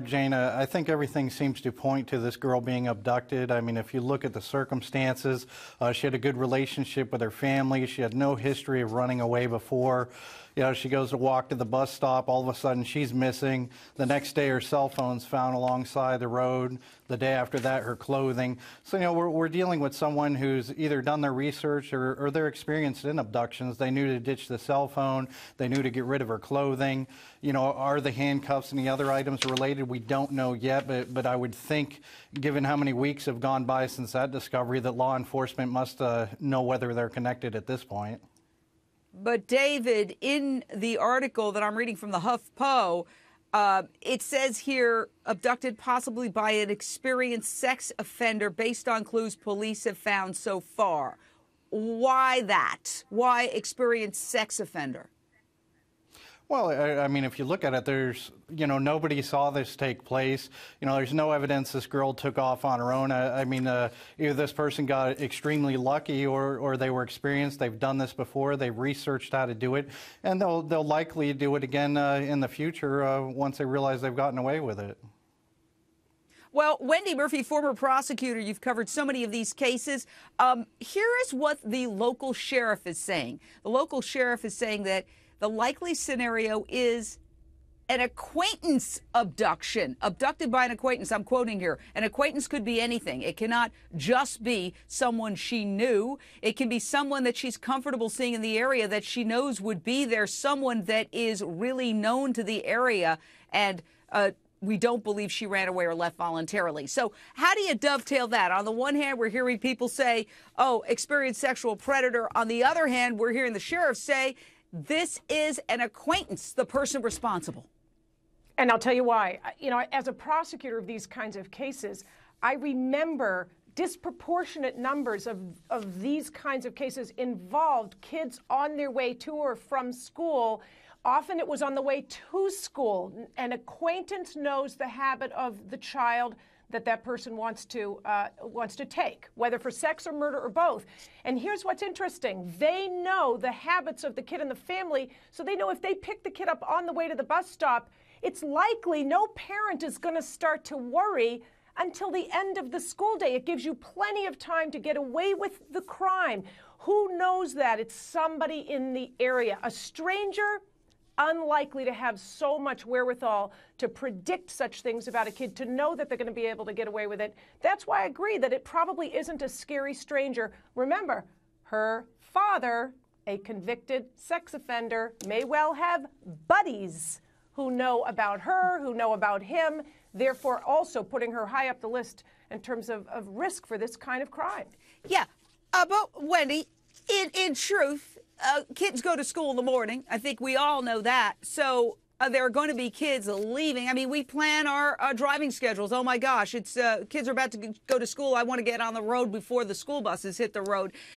Jana, I think everything seems to point to this girl being abducted. I mean, if you look at the circumstances, she had a good relationship with her family. She had no history of running away before. You know, she goes to walk to the bus stop. All of a sudden, she's missing. The next day, her cell phone's found alongside the road. The day after that, her clothing. So, you know, we're dealing with someone who's either done their research or they're experienced in abductions. They knew to ditch the cell phone. They knew to get rid of her clothing. You know, are the handcuffs and the other items related? We don't know yet, but I would think, given how many weeks have gone by since that discovery, that law enforcement must know whether they're connected at this point. But, David, in the article that I'm reading from the HuffPo, it says here, abducted possibly by an experienced sex offender based on clues police have found so far. Why that? Why experienced sex offender? Well, I mean, if you look at it, there's, you know, nobody saw this take place. You know, there's no evidence this girl took off on her own. I mean, either this person got extremely lucky or they were experienced. They've done this before. They've researched how to do it. And they'll likely do it again in the future once they realize they've gotten away with it. Well, Wendy Murphy, former prosecutor, you've covered so many of these cases. Here is what the local sheriff is saying. The local sheriff is saying that the likely scenario is an acquaintance abduction, abducted by an acquaintance. I'm quoting here. An acquaintance could be anything. It cannot just be someone she knew. It can be someone that she's comfortable seeing in the area that she knows would be there, someone that is really known to the area, and we don't believe she ran away or left voluntarily. So how do you dovetail that? On the one hand, we're hearing people say, oh, experienced sexual predator. On the other hand, we're hearing the sheriff say, this is an acquaintance, the person responsible. And I'll tell you why. You know, as a prosecutor of these kinds of cases, I remember disproportionate numbers of these kinds of cases involved kids on their way to or from school. Often it was on the way to school. An acquaintance knows the habit of the child that person wants to take, whether for sex or murder or both. And here's what's interesting. They know the habits of the kid and the family, so they know if they pick the kid up on the way to the bus stop, it's likely no parent is going to start to worry until the end of the school day. It gives you plenty of time to get away with the crime. Who knows that? It's somebody in the area. A stranger, unlikely to have so much wherewithal to predict such things about a kid, to know that they're going to be able to get away with it. That's why I agree that it probably isn't a scary stranger. Remember, her father, a convicted sex offender, may well have buddies who know about her, who know about him, therefore also putting her high up the list in terms of risk for this kind of crime. Yeah, but Wendy, in truth, kids go to school in the morning. I think we all know that. So there are going to be kids leaving. I mean, we plan our driving schedules. Oh, my gosh, it's kids are about to go to school. I want to get on the road before the school buses hit the road.